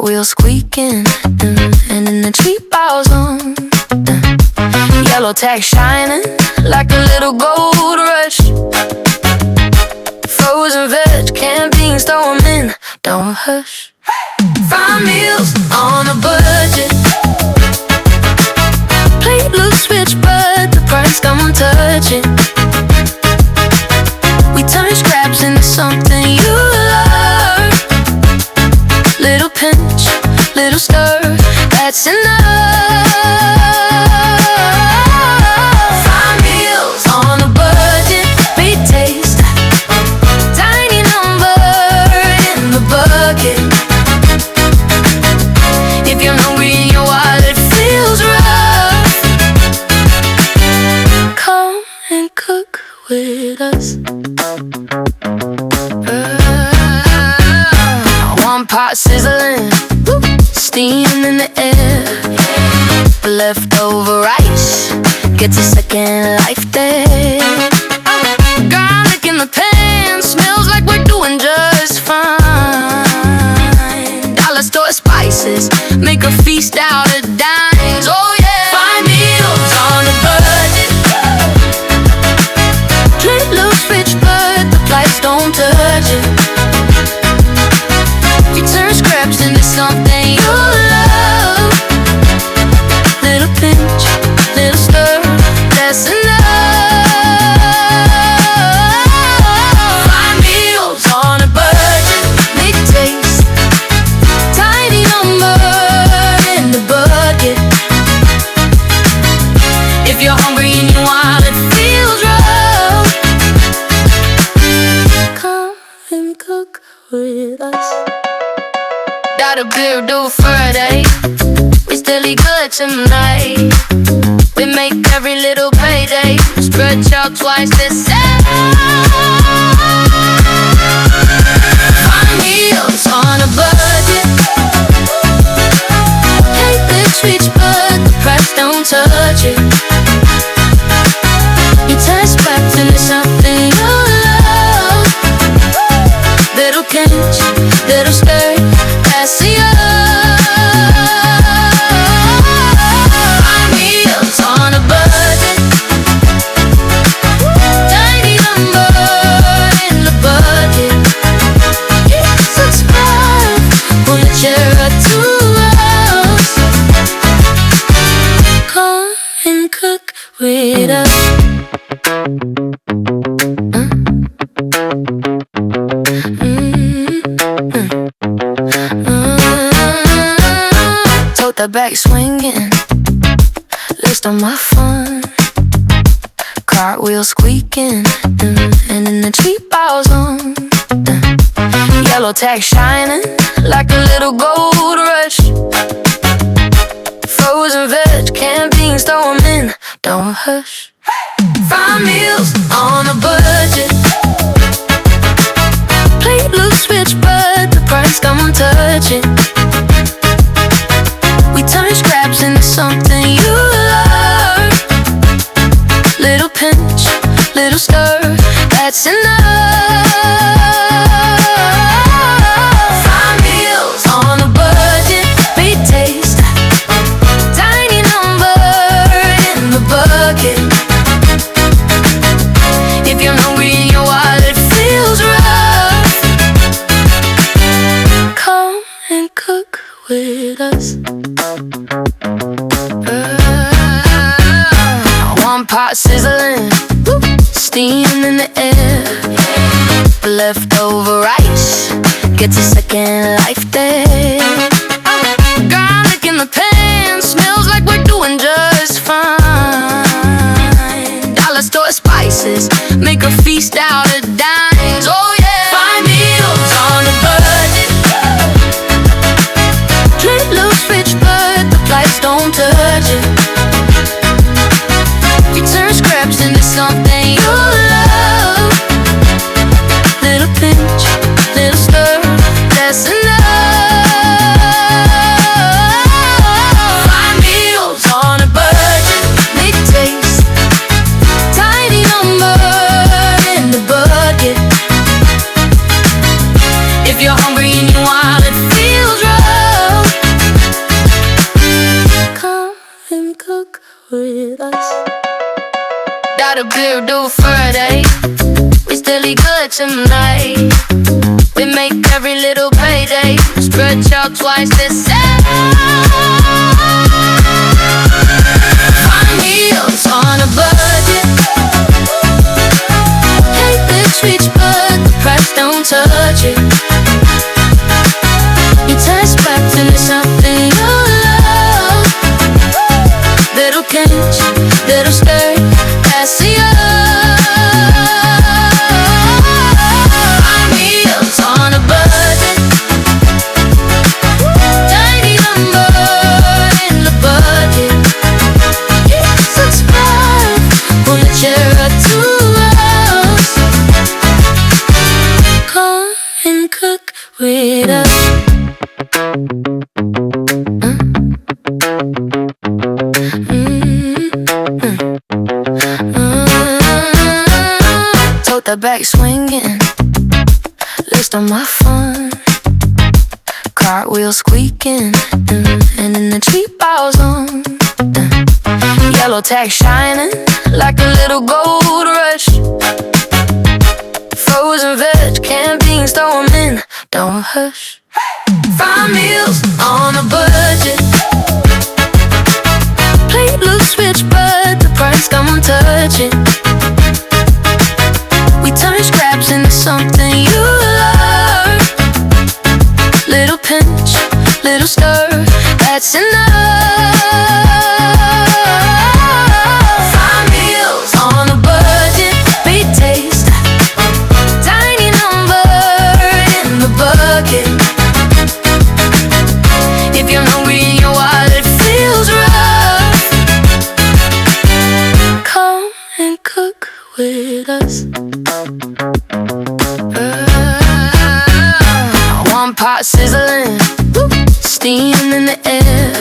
cartwheel squeaking, and in the cheap ball's on. Yellow tack shining like a little gold rush. Frozen veg, canned beans, throw 'em in, don't hush. Fine meals on a budget. Plate looks rich, but the price don't touch it. We turn scraps into something you love. Little pinch, little stir, that's enough. Fine meals on a budget, big taste, tiny number in the bucket. If you're hungry and your wallet feels rough, come and cook with us. One pot sizzling, steam in the air. Leftover rice gets a second life there. Garlic in the pan, smells like we're doing just fine. Dollar store spices make a feast out of dimes. Oh yeah, fine meals on a budget. Plate looks rich, but the price don't touch it. You turn scraps into something you love. Little pinch, little stir, that's enough. Fine meals on a budget, big taste, tiny number in the bucket. If you're hungry and your wallet feels rough, come and cook with us. Got a beer due for a day, we still eat good tonight. We make every little payday stretch out twice the same. Fine meals on a budget. Plate looks rich, but the price don't touch it. You turn scraps into something you love. Little pinch, little stir, that's enough. Fine meals on a budget, tiny number in the bucket. Subscribe, wanna share a two us. Come and cook with us. Tote the bag swinging, list on my fun. Cartwheel squeaking, and in the cheap ball's on. Yellow tack shining like a little gold rush. Frozen veg, canned beans, throw 'em in, don't hush. Fine meals on a budget. Plate looks rich, but the price don't touch it. We turn scraps into something you love. Little pinch, little stir, that's enough. Fine meals on a budget, big taste, tiny number in the bucket. If you're hungry and your wallet feels rough, come and cook with us. One pot sizzling, steam in the air. Leftover rice gets a second life there. Garlic in the pan, smells like we're doing just fine. Dollar store spices make a feast out of dimes. Oh yeah, fine meals on a budget. Plate looks rich, but the price don't touch it. You turn scraps into something you love. Little pinch, little stir, that's enough. Fine meals on a budget, big taste, tiny number in the bucket. If you're hungry and your wallet feels rough, Got a beer due for a day. We still eat good tonight. We make every little payday. Spread out twice the same. Fine meals on a budget. Hate this rich, but the price don't touch it. Your taste back into something you love. Little pinch, little skirt, that's the fine meals on a budget. Tiny number in the bucket. Subscribe, wanna share a two us. Come and cook with us. Tote that back swinging, list on my fun. Cartwheel squeaking, and in the cheap hours on. Yellow tack shining like a little gold rush. Frozen veg, canned beans, throw 'em in, don't hush. Fine meals on a budget. Plate looks rich, but the price don't touch it. We turn scraps into something you love. Little pinch, little stir, that's enough. Fine meals on a budget, big taste. Tiny number in the bucket. If you're hungry and your wallet feels rough, come and cook with us. One pot sizzling, steam in the air.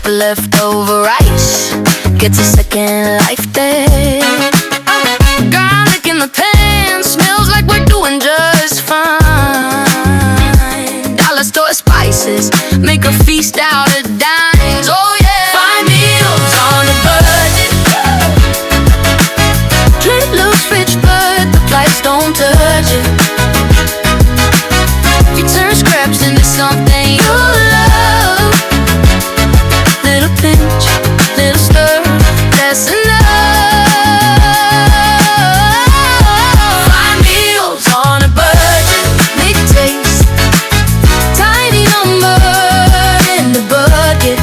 Leftover rice gets a second life there. Garlic in the pan, smells like we're doing just fine. Dollar store spices make a feast out of dimes. Oh yeah, fine meals on a budget. Plate looks rich, but the price don't touch it. You turn scraps into something you love. Little pinch, little stir, that's enough. Fine meals on a budget, big taste. Tiny number in the bucket.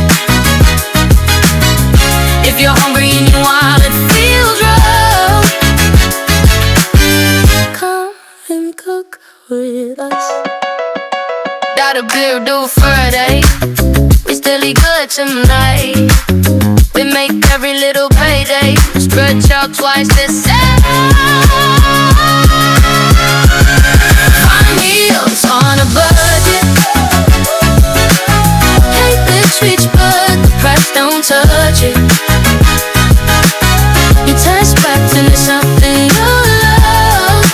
If you're hungry and your wallet feels rough, come and cook with us. Got a beer due for a day. We still eat good tonight. We make every little payday. Spread out twice the same. Fine meals on a budget. Hate this rich, but the price don't touch it. Your taste back into something you love.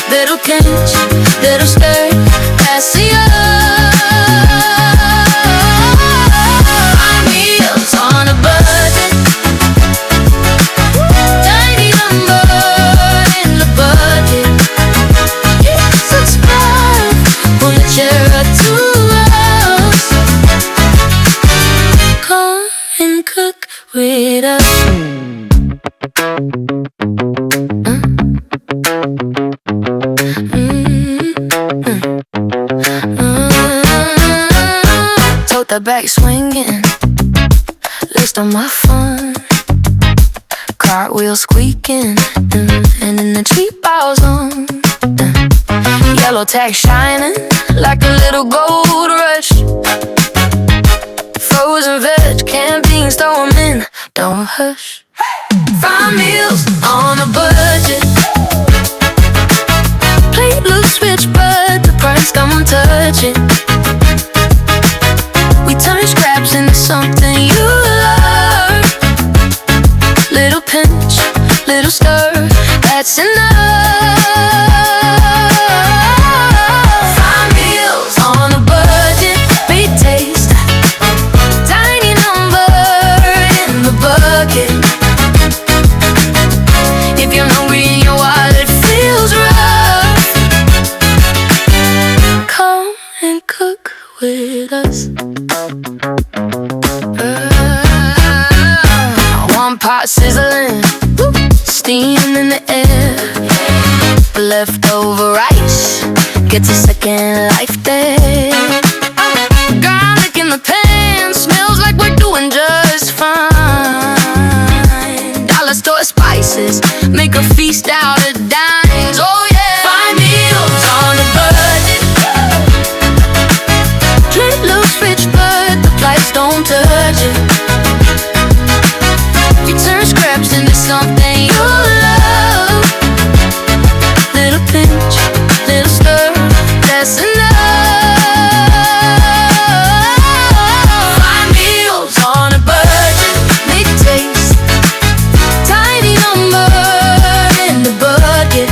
Little pinch, little skirt, that's the fine meals on a budget. Tiny number in the bucket. Subscribe, wanna share a two us. Come and cook with us. Tote that back swinging, list on my fun. Cartwheel squeaking, and in the cheap hours on. Yellow tack shining like a little gold rush. Frozen veg, canned beans, throw 'em in, don't hush. Fine meals on a budget. Plate looks rich, but the price don't touch it. We turn scraps into something you love. Little pinch, little stir, that's enough. Fine meals on a budget, big taste. Tiny number in the bucket. with us. One pot sizzling, steam in the air. Leftover rice gets a second life there. Garlic in the pan smells like we're doing just fine. Dollar store spices make a feast out of dimes. Oh yeah, fine meals on a budget. Plate looks rich but the price don't touch it. You turn scraps into something you love. Little pinch, little stir, that's enough. Fine meals on a budget, make taste. Tiny number in the bucket.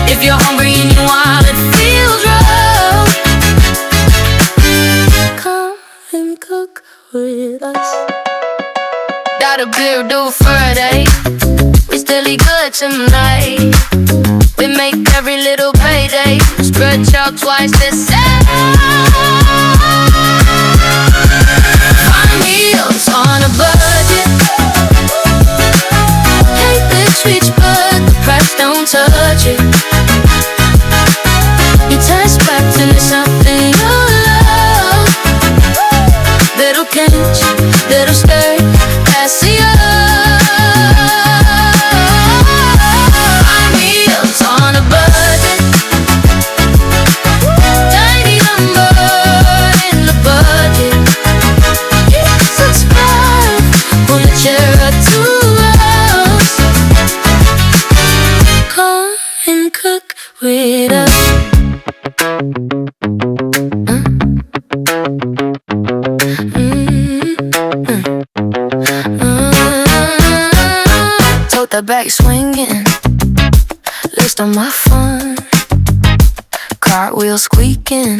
If you're hungry and your wallet feels rough, come and cook with us. Got a beer due for a day. We still eat good tonight. We make every little payday. Stretch out twice the size. Fine meals on a budget. Cake looks rich but the price don't touch it. You turn scraps into something you love. Little pinch, little stir, that's enough. With us. Tote the back swinging, list on my fun. Cartwheel squeaking,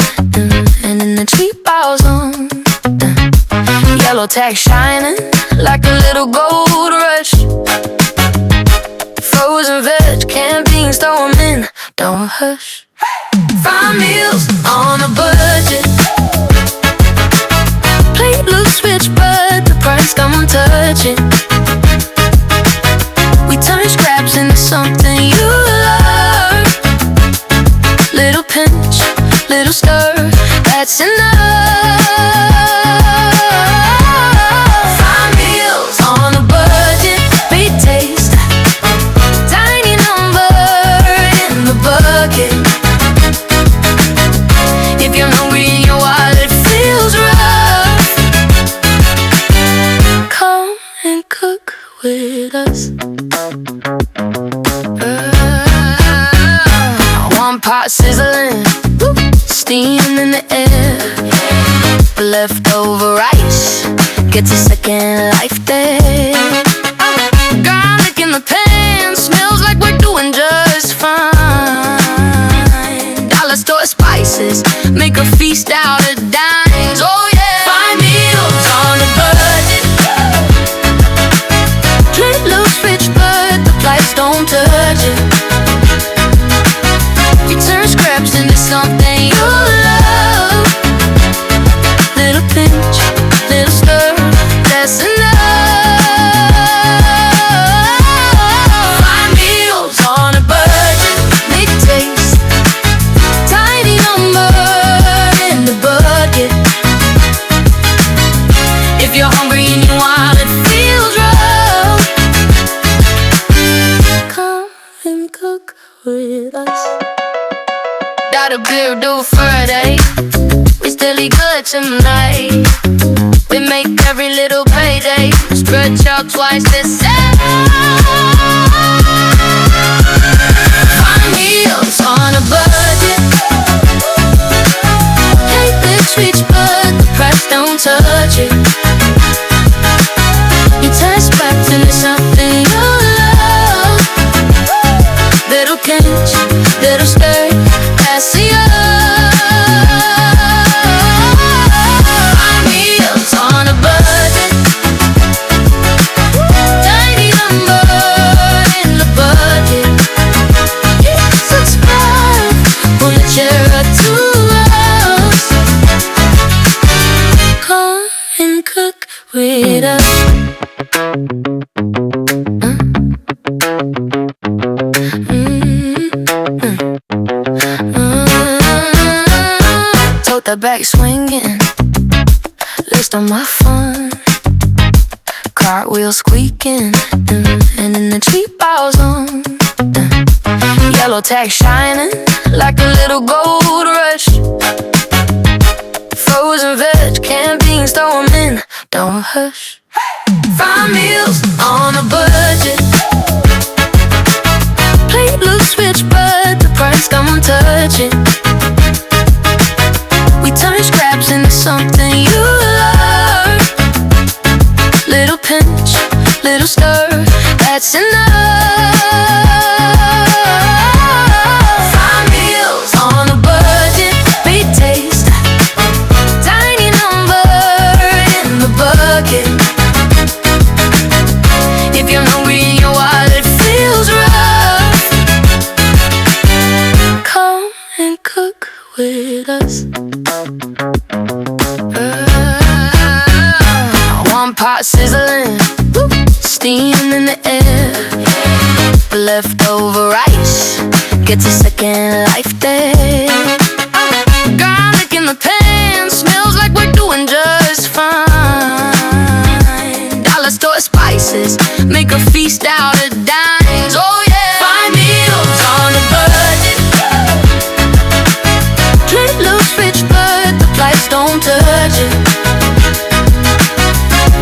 and in the cheap balls on. Yellow tack shining like a little gold rush. Frozen veg, canned beans, throw 'em in, don't hush. Fine meals on a budget. Plate looks rich but the price don't touch it. We turn scraps into something you love. Little pinch, little stir, that's enough. Fine meals on a budget, big taste. Tiny number in the bucket. If you're hungry and your wallet feels rough, come and cook with us. One pot sizzling, steam in the air. Leftover rice gets a second life there. Garlic in the pan smells like we're doing just fine. Dollar store spices make a feast out of dimes. Oh yeah, fine meals on a budget. Plate looks rich but the price don't touch it. You turn scraps into something you love. Little pinch, little stir, that's enough. Fine meals on a budget, make taste. Tiny number in the bucket. If you're hungry and your wallet feels rough, come and cook with us. Got a beer due for a day. We still eat good tonight. We make every little payday. Stretch out twice the size. Fine meals on a budget. Cake looks rich but the price don't touch it. You turn scraps into something you love. Little pinch, little stir, that's enough. Fine meals on a budget. Tiny number in the bucket. Subscribe on the chair or two. with us. Tote that back swinging, list on my fun, cartwheel squeaking, and in the cheap balls on, yellow tack shining like a little gold rush. Frozen veg, canned beans, throw 'em in, don't hush. Fine meals on a budget, plate looks rich but the price don't touch it. We turn scraps into something you love. Little pinch, little stir, that's enough. Fine meals on a budget, big taste, tiny number in the bucket. If you're hungry and your wallet feels rough, come and cook with us. One pot sizzling, steam in the air. Leftover rice gets a second life there. Garlic in the pan, smells like we're doing just fine. Dollar store spices make a feast out of dimes. Oh yeah, fine meals on a budget. Plate looks rich but the price don't touch it.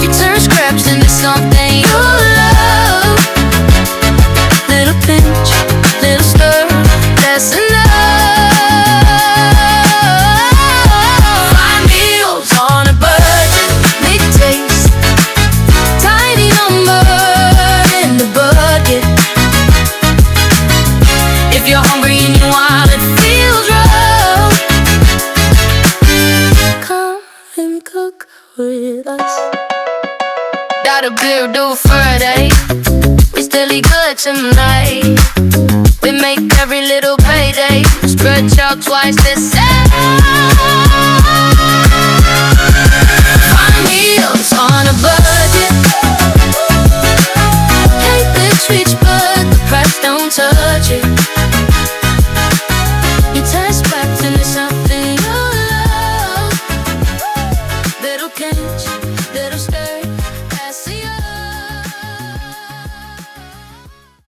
You turn scraps into something you love. Little pinch, little stir, that's enough. Fine meals on a budget, big taste, tiny number in the bucket. If you're hungry and your wallet feels rough, come and cook with us. Got a beer due for a day, we still eat good tonight. We make every little payday stretch out twice the size. Fine meals on a budget, hate this rich but the price don't touch it. You turn scraps into something you love. Little pinch,